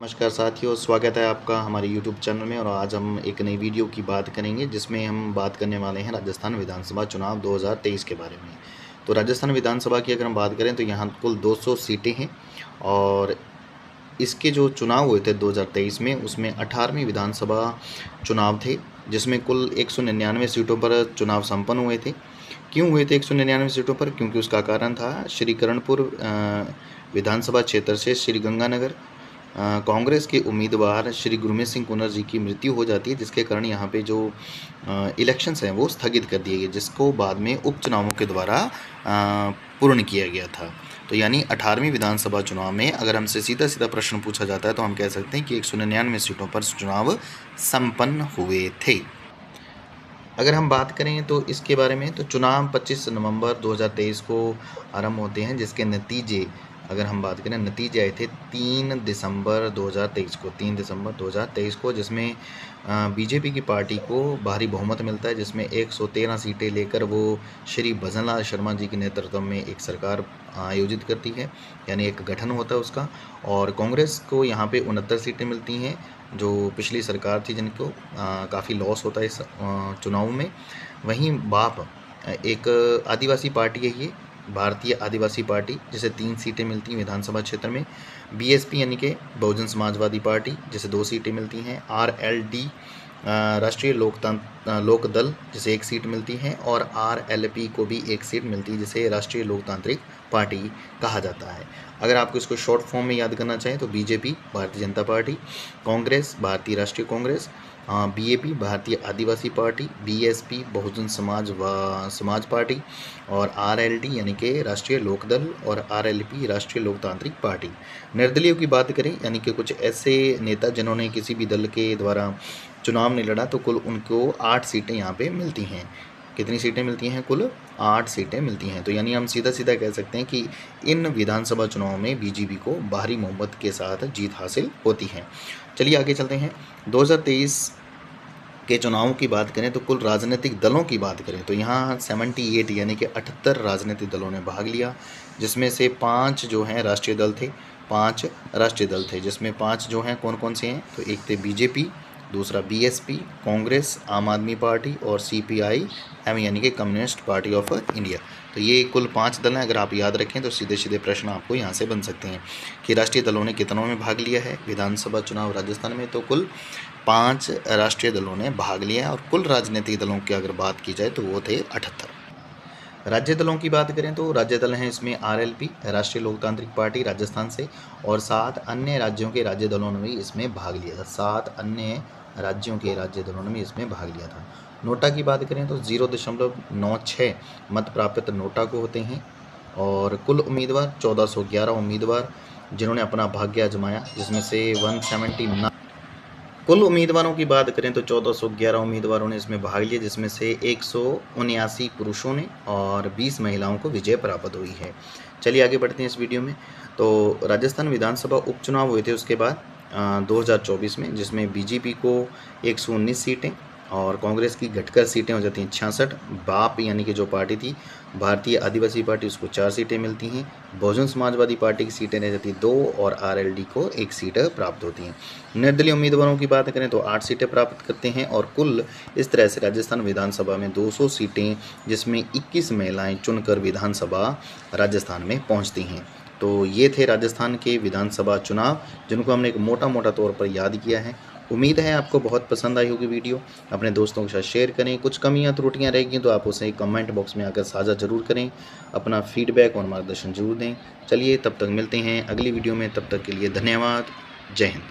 नमस्कार साथियों, स्वागत है आपका हमारे YouTube चैनल में। और आज हम एक नई वीडियो की बात करेंगे जिसमें हम बात करने वाले हैं राजस्थान विधानसभा चुनाव 2023 के बारे में। तो राजस्थान विधानसभा की अगर हम बात करें तो यहाँ कुल 200 सीटें हैं और इसके जो चुनाव हुए थे 2023 में उसमें 18वीं विधानसभा चुनाव थे, जिसमें कुल 199 सीटों पर चुनाव संपन्न हुए थे। क्यों हुए थे 199 सीटों पर? क्योंकि उसका कारण था श्री करणपुर विधानसभा क्षेत्र से श्री गंगानगर कांग्रेस के उम्मीदवार श्री गुरमीत सिंह कुंवर जी की मृत्यु हो जाती है, जिसके कारण यहाँ पे जो इलेक्शंस हैं वो स्थगित कर दिए गए, जिसको बाद में उपचुनावों के द्वारा पूर्ण किया गया था। तो यानी 18वीं विधानसभा चुनाव में अगर हमसे सीधा सीधा प्रश्न पूछा जाता है तो हम कह सकते हैं कि 199 सीटों पर चुनाव संपन्न हुए थे। अगर हम बात करें तो इसके बारे में, तो चुनाव 25 नवंबर 2023 को आरंभ होते हैं, जिसके नतीजे अगर हम बात करें, नतीजे आए थे 3 दिसंबर 2023 को, जिसमें बीजेपी की पार्टी को भारी बहुमत मिलता है, जिसमें 113 सीटें लेकर वो श्री भजनलाल शर्मा जी के नेतृत्व में एक सरकार आयोजित करती है, यानी एक गठन होता है उसका। और कांग्रेस को यहाँ पे 69 सीटें मिलती हैं, जो पिछली सरकार थी जिनको काफ़ी लॉस होता है इस चुनाव में। वहीं बाप एक आदिवासी पार्टी है, ये भारतीय आदिवासी पार्टी, जिसे 3 सीटें मिलती हैं विधानसभा क्षेत्र में। बीएसपी यानी कि बहुजन समाजवादी पार्टी, जिसे 2 सीटें मिलती हैं। आरएलडी राष्ट्रीय लोक दल, जिसे 1 सीट मिलती है। और आरएलपी को भी 1 सीट मिलती है, जिसे राष्ट्रीय लोकतांत्रिक पार्टी कहा जाता है। अगर आपको इसको शॉर्ट फॉर्म में याद करना चाहें तो बीजेपी भारतीय जनता पार्टी, कांग्रेस भारतीय राष्ट्रीय कांग्रेस, बीएपी भारतीय आदिवासी party, BSP Bahujan Samaj party, और आरएलडी यानी कि राष्ट्रीय लोकदल, और आरएलपी राष्ट्रीय लोकतांत्रिक पार्टी। निर्दलीयों की बात करें, यानी कि कुछ ऐसे नेता जिन्होंने किसी भी दल के द्वारा चुनाव नहीं लड़ा, तो कुल उनको 8 सीटें यहाँ पे मिलती हैं। कितनी सीटें मिलती हैं? कुल 8 सीटें मिलती हैं। तो यानी हम सीधा सीधा कह सकते हैं कि इन विधानसभा चुनाव में बीजेपी को भारी बहुमत के साथ जीत हासिल होती है। चलिए आगे चलते हैं। 2023 के चुनाव की बात करें तो कुल राजनीतिक दलों की बात करें तो यहाँ 78 यानी कि 78 राजनीतिक दलों ने भाग लिया, जिसमें से 5 जो हैं राष्ट्रीय दल थे। 5 राष्ट्रीय दल थे, जिसमें 5 जो हैं कौन कौन से हैं? तो एक थे बीजेपी, दूसरा बीएसपी, कांग्रेस, आम आदमी पार्टी और सीपीआई-एम यानी कि कम्युनिस्ट पार्टी ऑफ इंडिया। तो ये कुल 5 दल हैं। अगर आप याद रखें तो सीधे सीधे प्रश्न आपको यहाँ से बन सकते हैं कि राष्ट्रीय दलों ने कितनों में भाग लिया है विधानसभा चुनाव राजस्थान में। तो कुल 5 राष्ट्रीय दलों ने भाग लिया है। और कुल राजनीतिक दलों की अगर बात की जाए तो वो थे 78। राज्य दलों की बात करें तो राज्य दल हैं इसमें आरएलपी राष्ट्रीय लोकतांत्रिक पार्टी राजस्थान से, और 7 अन्य राज्यों के राज्य दलों ने भी इसमें भाग लिया था। 7 अन्य राज्यों के राज्य दलों ने भी इसमें भाग लिया था। नोटा की बात करें तो 0.96 मत प्राप्त नोटा को होते हैं। और कुल उम्मीदवार 1411 उम्मीदवार जिन्होंने अपना भाग्य आजमाया, जिसमें से 179 कुल उम्मीदवारों की बात करें तो 1411 उम्मीदवारों ने इसमें भाग लिया, जिसमें से 179 पुरुषों ने और 20 महिलाओं को विजय प्राप्त हुई है। चलिए आगे बढ़ते हैं इस वीडियो में। तो राजस्थान विधानसभा उपचुनाव हुए थे उसके बाद 2024 में, जिसमें बीजेपी को 119 सीटें और कांग्रेस की घटकर सीटें हो जाती हैं 66। बाप यानी कि जो पार्टी थी भारतीय आदिवासी पार्टी, उसको 4 सीटें मिलती हैं। बहुजन समाजवादी पार्टी की सीटें रह जाती 2 और आरएलडी को 1 सीट प्राप्त होती हैं। निर्दलीय उम्मीदवारों की बात करें तो 8 सीटें प्राप्त करते हैं। और कुल इस तरह से राजस्थान विधानसभा में 200 सीटें, जिसमें 21 महिलाएं चुनकर विधानसभा राजस्थान में पहुंचती हैं। तो ये थे राजस्थान के विधानसभा चुनाव, जिनको हमने एक मोटा मोटा तौर पर याद किया है। उम्मीद है आपको बहुत पसंद आई होगी वीडियो। अपने दोस्तों के साथ शेयर करें। कुछ कमियां त्रुटियां रहेंगी तो आप उसे कमेंट बॉक्स में आकर साझा जरूर करें। अपना फीडबैक और मार्गदर्शन जरूर दें। चलिए तब तक मिलते हैं अगली वीडियो में। तब तक के लिए धन्यवाद। जय हिंद।